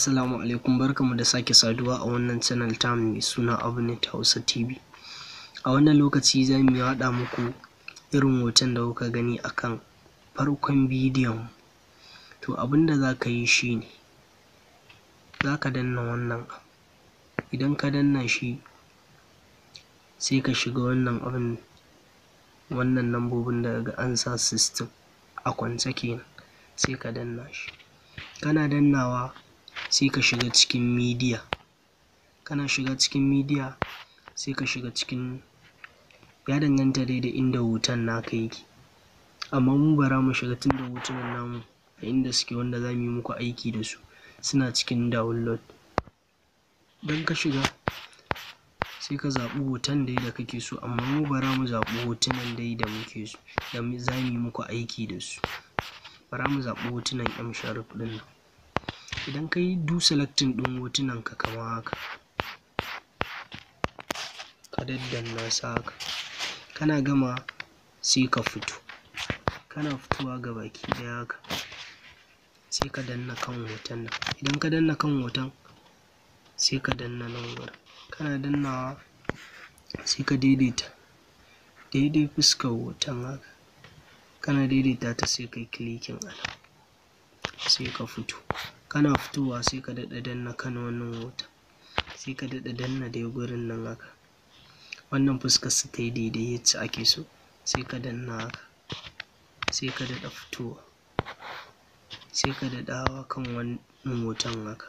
Assalamu alaikum, barkamu da sake saduwa a wannan channel tamu mai suna Abnet Hausa TV. A wannan lokaci za mu haɗa muku irin hoton da kuka gani akan farkon bidiyon. To abinda za ka yi shi ne, za ka danna wannan abu. Idan ka danna shi sai ka shiga wannan abin, wannan lambobin da ga an sa system a kwance kenan, sai ka danna shi. Kana dannawa sai ka shiga cikin media. Kana shiga cikin media sai ka shiga cikin, ya danganta dai da inda hoton naka yake, amma mu bara mu shiga tunda hotunan namu a inda suke wanda za mu yi muku aiki da su suna cikin download. Idan ka shiga sai ka zaɓi hoton dai da kake so, amma mu bara mu zaɓi hotunan dai da muke so, da za mu yi muku aiki da su. Bara mu zaɓi hotunan M Sharif ɗin nan. Idan ka yi do selecting ɗin hotunan ka kamar haka, ka daddanna su haka, kana gama sai ka fito. Kana fitowa gabaki ɗaya haka sai ka danna kan hoton nan. Idan ka danna kan hoton sai ka danna nan wurin. Kana dannawa sai ka daidaita daidai fuskar hoton haka. Kana daidaita ta sai kai clicking a nan sai ka fito. Kana fitowa sai ka daɗa danna kan wannan hoton, sai ka daɗa danna dai gurin nan haka. Wannan fuskar su ta yi daidai yacce ake so, sai ka danna haka, sai ka daɗa fitowa, sai ka daɗa hawa kan wannan hoton haka,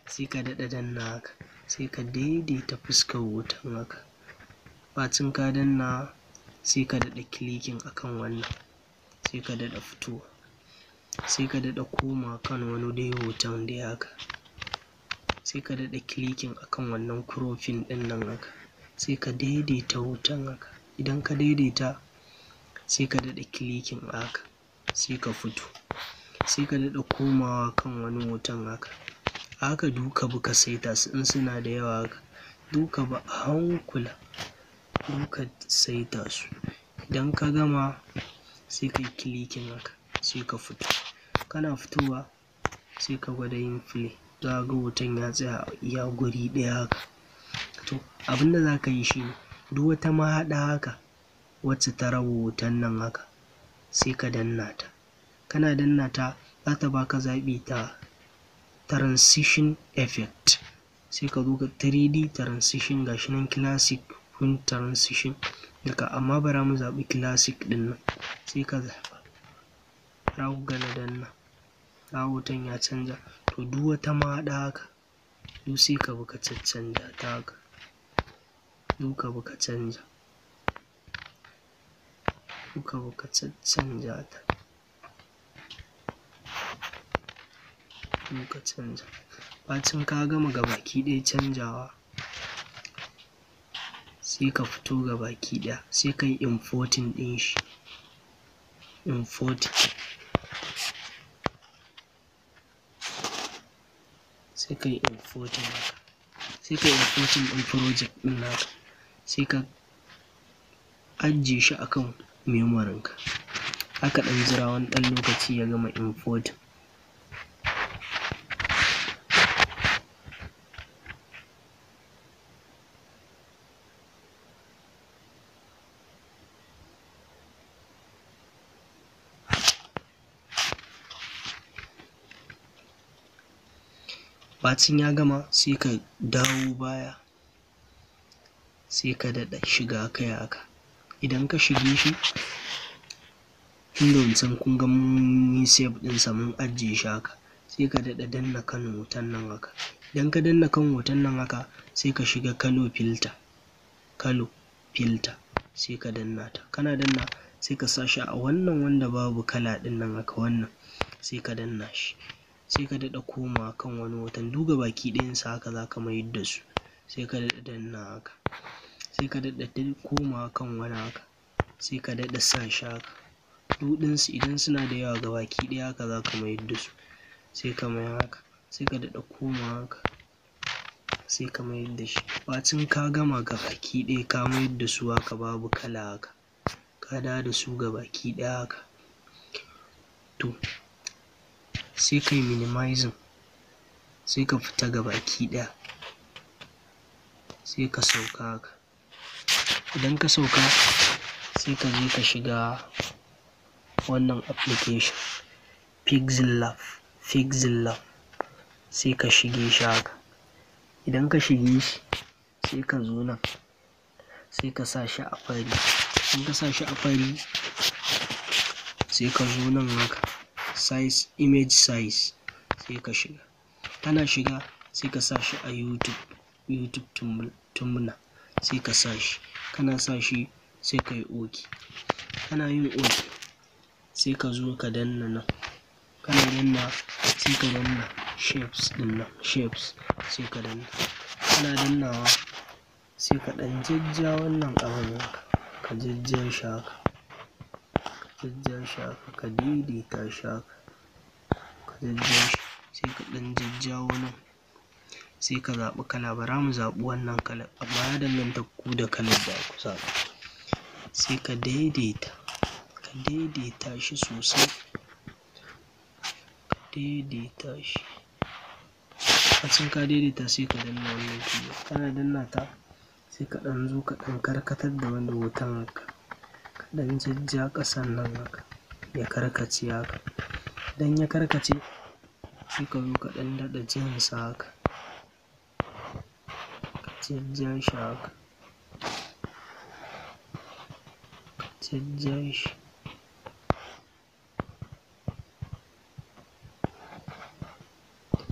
sai ka daɗa danna haka, sai ka daidaita fuskar hoton haka. Bacin ka danna sai ka daɗa clicking akan wannan, sai ka daɗa fitowa, sai ka daɗa koma kan wani dai hoton dai haka, sai ka daɗa clicking akan wannan cropping ɗin nan haka, sai ka daidaita hoton haka. Idan ka daidaita sai ka daɗa clicking a haka, sai ka fito, sai ka daɗa komawa kan wani hoton haka. A haka duk ka bi ka saita su, in suna da yawa haka duk ka bi a hankula, duk ka saita su. Idan ka gama sai ka yi clicking haka, sai ka fito. Kana fitowa sai ka gwada yin play, za ka ga hoton ya tsaya a iya guri ɗaya haka. To abinda za ka yi shi ne, duk wata mahaɗa haka wacce ta raba hoton nan haka sai ka danna ta. Kana danna ta za ta baka zaɓi ta transition effect, sai ka zo ka 3D transition, gashi nan classic, full transition duka, amma bara mu zaɓi classic ɗin nan, sai ka zaɓa. Za ku ga na danna, ga hoton ya canja. To duk wata mahaɗa haka duk sai ka bi ka caccanja ta haka, duk ka bi ka canja, duk ka bi ka caccanja ta, duk ka canja. Bacin ka gama gabaki ɗaya canjawa sai ka fito gabaki ɗaya, sai ka yi importing ɗin shi, importing, sai ka yi importing haka, sai ka yi importing ɗin project ɗin naka, sai ka ajiye shi akan memory ka. Haka ɗan jira wani ɗan lokaci ya gama importing. Bacin ya gama sai ka dawo baya, sai ka daɗa shiga kai haka. Idan ka shige shi, inda wancan kun ga mun yi save ɗinsa mun ajiye shi haka, sai ka daɗa danna kan hoton nan haka. Idan ka danna kan hoton nan haka sai ka shiga color filter, color filter sai ka danna ta. Kana danna sai ka sa shi a wannan wanda babu kala ɗin nan haka, wannan sai ka danna shi, sai ka daɗa komawa kan wani hoton, duk gabaki ɗayansa haka za ka mayar da su, sai ka daɗa danna haka, sai ka daɗa komawa kan wani haka, sai ka daɗa sa shi haka. Duk ɗinsu idan suna da yawa gabaki ɗaya haka za ka mayar da su, sai ka mayar haka, sai ka daɗa komawa haka, sai ka mayar da shi. Bacin ka gama gabaki ɗaya ka mayar da su haka babu kala haka, ka dawo da su gabaki ɗaya haka. To sai ka yi minimizing sai ka fita gabaki ɗaya, sai ka sauka haka. Idan ka sauka sai ka je ka shiga wannan application pixellab sai ka shige shi haka. Idan ka shige shi sai ka zo nan sai ka sa shi a fari. In ka sa shi a fari sai ka zo nan haka size, image size, sai ka shiga. Kana shiga sai ka sa shi a YouTube thumbnail sai ka sa shi. Kana sa shi sai ka yi OK. Kana yin OK sai ka zo ka danna nan. Kana danna sai ka danna shapes ɗin nan, shapes sai ka danna. Kana dannawa sai ka ɗan jajja wannan abin haka, ka jajja shi haka, ka jajja shi haka, ka daidaita shi haka, ka jajja shi sai ka ɗan jajjawo nan. Sai ka zaɓi kala, bara mu zaɓi wannan kalar amma ya danganta ku da kalar da ku zaɓa. Sai ka daidaita shi sosai, ka daidaita shi. Bacin ka daidaita sai ka danna wannan keyboard. Kana danna ta sai ka ɗan zo ka ɗan karkatar da wani hoton haka, ka ɗan jajja ƙasan nan haka ya karkace haka. Idan ya karkace sai ka zo ka ɗan daɗa jan sa haka, ka jajja shi haka, ka jajja shi.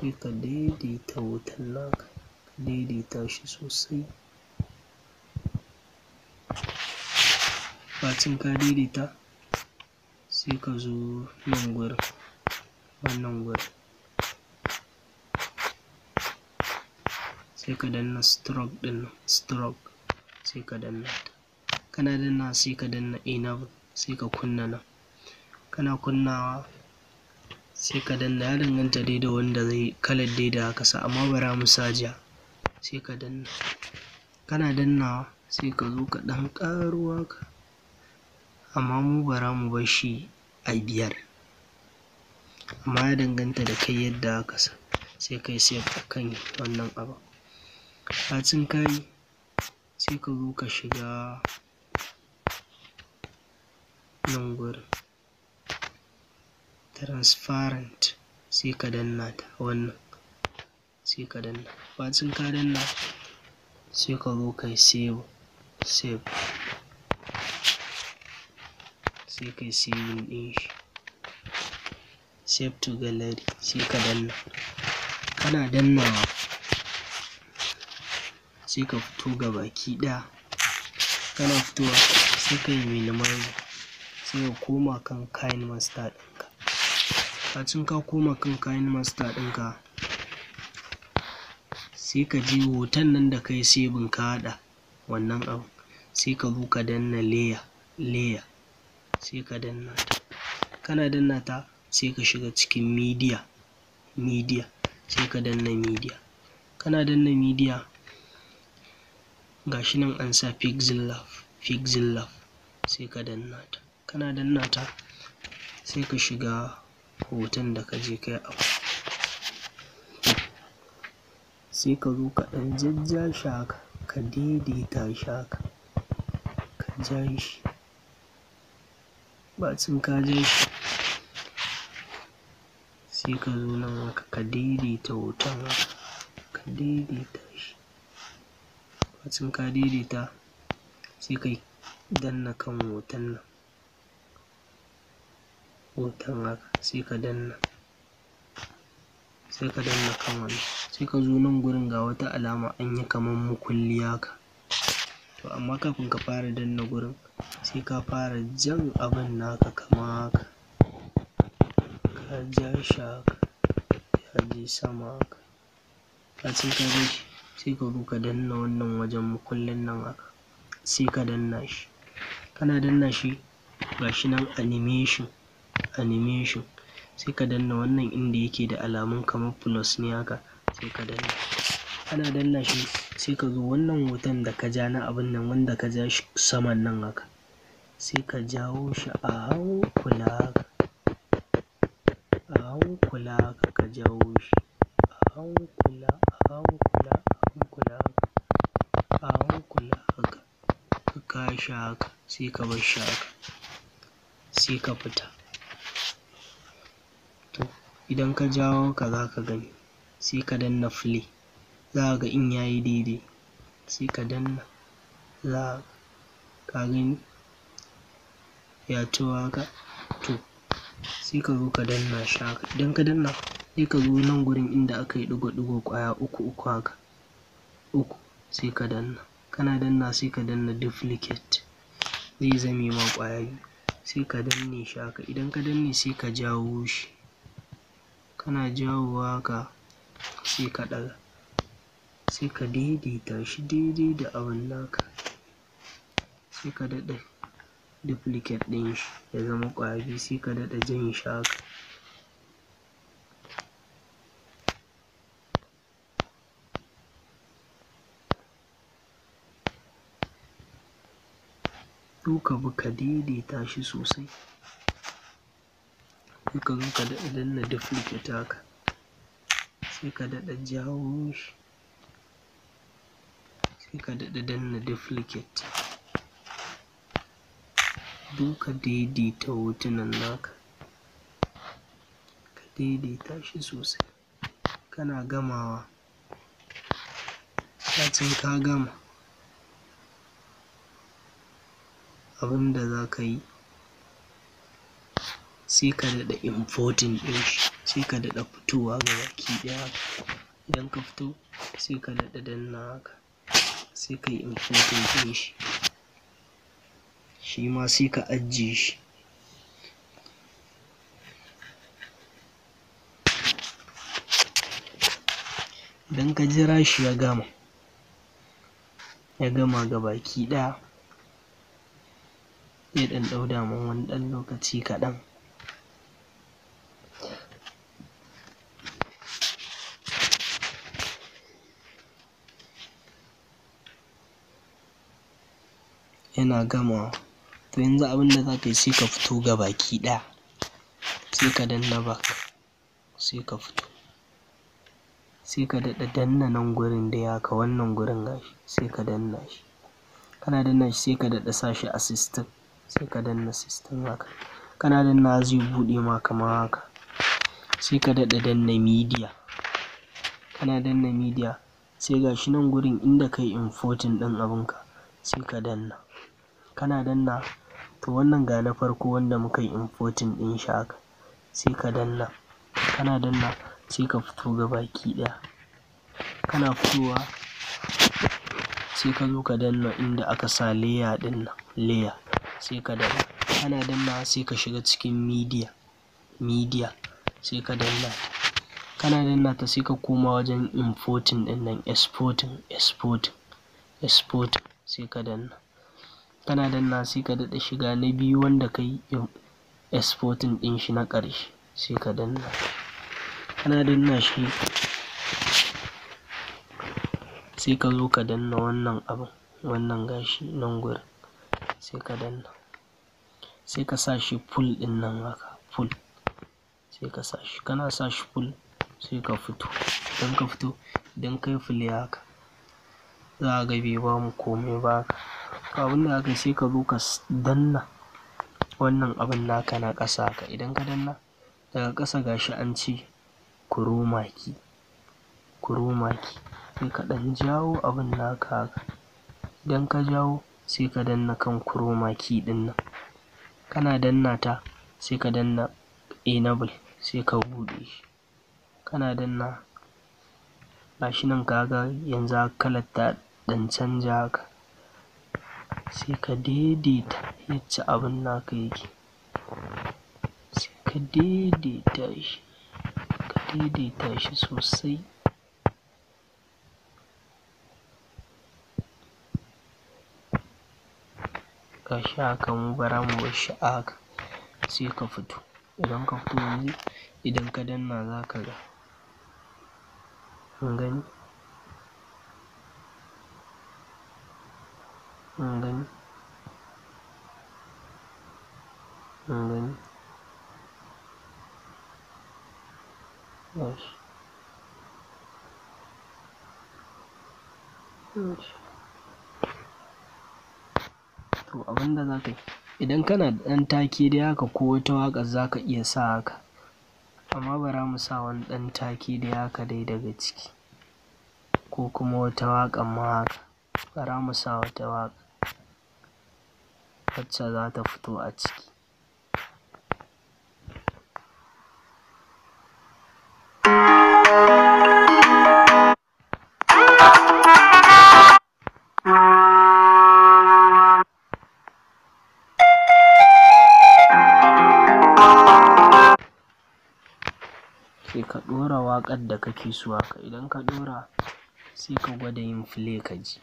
Sai ka daidaita hoton naka, ka daidaita shi sosai. Bacin ka daidaita sai ka zo nan gurin, wannan gurin sai ka danna stroke ɗin nan, stroke sai ka danna ta. Kana danna sai ka danna enable sai ka kunna nan. Kana kunnawa sai ka danna, ya danganta dai da wanda zai kalar dai da aka sa amma bara mu sa ja sai ka danna. Kana dannawa sai ka zo ka ɗan ƙaro haka amma mu bara mu bar shi a 5 amma ya danganta da kai yadda aka sa. Sai kai save akan wannan abu. Bacin ka yi sai ka zo ka shiga nan gurin transparent sai ka danna ta wannan sai ka danna. Bacin ka danna sai ka zo kai save sai kai saving ɗin shi, save to gallery sai ka danna. Kana dannawa sai ka fito gabaki ɗaya. Kana fitowa sai ka yi minimize sai ka koma kan kinemaster ɗinka. Bacin ka koma kan kinemaster ɗinka sai ka je hoton nan da kai saving ka haɗa wannan abu sai ka zo ka danna layer sai ka danna ta. Kana danna ta sai ka shiga cikin media sai ka danna media. Kana danna media gashi nan an sa pixellab sai ka danna ta. Kana danna ta sai ka shiga hoton da ka je kai abu sai ka zo ka ɗan jajja shi haka, ka daidaita shi haka, ka ja shi. Bacin ka ja shi sai ka zo nan haka ka daidaita hoton haka, ka daidaita shi. Bacin ka daidaita sai ka danna kan hoton haka sai ka danna kan wannan. Sai ka zo nan gurin ga wata alama an yi kamar mukulli haka, to amma kafin ka fara danna gurin sai ka fara jan abin naka kamar haka, ka ja shi haka ya je sama haka. Bacin ka ja shi sai ka zo ka danna wannan wajen mukullin nan haka sai ka danna shi. Kana danna shi gashi nan animation sai ka danna wannan inda yake da alamun kamar plus ne haka sai ka danna. Kana danna shi sai ka zo wannan hoton da ka ja na abin nan wanda ka ja shi saman nan haka sai ka jawo shi a hankula haka, ka jawo shi a hankula, a hankula, a hankula, a hankula haka. Ka kawo shi haka, sai ka bar shi haka, sai ka fita. To idan ka jawo haka za ka gani, sai ka danna play, za ka ga in yayi daidai, sai ka danna, za ka gani ya ci haka. To sai ka zo ka danna shi haka, idan ka danna sai ka zo nan gurin inda aka yi ɗigo-ɗigo ƙwaya uku haka, uku, sai ka danna, kana danna sai ka danna duplicate, zai zame ma ƙwaya biyu, sai ka danne shi haka, idan ka danne sai ka jawo shi, kana jawowa haka sai ka ɗaga, sai ka daidaita shi daidai da abin naka, sai ka daɗa duplicate ɗin shi ya zama ƙwaya biyu, sai ka daɗa jan shi haka. Sai ka bi ka daidaita shi sosai, sai ka zo ka daɗa danna duplicate haka, sai ka daɗa jawo shi, sai ka daɗa danna duplicate, duk ka daidaita hotunan naka, ka daidaita shi sosai. Kana gamawa, bacin ka gama abinda za ka yi, sai ka daɗa importing ɗin shi, sai ka daɗa fitowa gabaki ɗaya haka, idan ka fito sai ka daɗa danna haka, sai ka yi importing ɗin shi, shi ma sai ka ajiye shi. Idan ka jira shi ya gama gabaki ɗaya, zai ɗan ɗau daman wani ɗan lokaci kaɗan. Yana gamawa, to yanzu abinda za ka yi sai ka fito gabaki ɗaya, sai ka danna back, sai ka fito, sai ka daɗa danna nan gurin dai haka, wannan gurin gashi, sai ka danna shi, kana danna shi sai ka daɗa sa shi a system, sai ka danna system haka, kana dannawa zai buɗe ma kamar haka, sai ka daɗa danna media, kana danna media sai gashi nan gurin inda ka yi importing ɗin abinka, sai ka danna, kana danna, to wannan ga na farko wanda muka yi importing ɗin shi haka, sai ka danna, kana danna sai ka fito gabaki ɗaya, kana fitowa sai ka zo ka danna inda aka sa layer ɗin nan, layer, sai ka danna, kana dannawa sai ka shiga cikin media, sai ka danna, kana danna ta sai ka koma wajen importing ɗin nan, exporting, sai ka danna, kana danna sai ka daɗa shiga na biyu wanda ka yi exporting ɗin shi na ƙarshe, sai ka danna, kana danna shi sai ka zo ka danna wannan abin, wannan gashi nan gurin, sai ka danna, sai ka sa shi full ɗin nan haka, full, sai ka sa shi, kana sa shi full sai ka fito, idan ka fito, idan ka yi play haka, za ka ga bai bamu komai ba haka. To abinda za ka yi sai ka zo ka danna wannan abin naka na ƙasa haka, idan ka danna daga ƙasa gashi an ce chroma key, sai ka ɗan jawo abin naka haka, idan ka jawo sai ka danna kan chroma key ɗin nan, kana danna ta sai ka danna enable, sai ka buɗe shi, kana danna gashi nan ka ga yanzu kalar ta ɗan canja haka, sai ka daidaita yacce abin naka yake, sai ka daidaita shi sosai. Gashi haka mu bara mu bar shi a haka, sai ka fito, idan ka fito yanzu idan ka danna za ka ga, kun gani, gashi, gashi. To abinda za ka yi, idan kana da ɗan take dai haka ko wata waƙar za ka iya sa haka, amma bara mu sa wani ɗan take dai haka dai daga ciki, ko kuma wata waƙar ma haka. Bara mu sa wata waƙa wacce za ta fito a ciki. Sai ka ɗora waƙar da kake so haka, idan ka ɗora sai ka gwada yin play ka ji.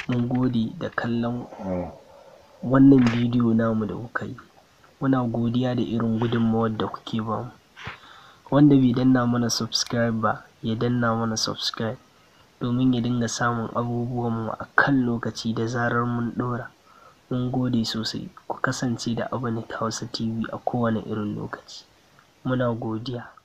Mun gode da kallon wannan bidiyo namu da kuka yi. Muna godiya da irin gudunmawar da kuke ba mu. Wanda bai danna mana subscribe ba, ya danna mana subscribe domin ya dinga samun abubuwanmu a kan lokaci da zarar mun ɗora. Mun gode sosai. Ku kasance da Abonit Hausa TV a kowane irin lokaci. Muna godiya.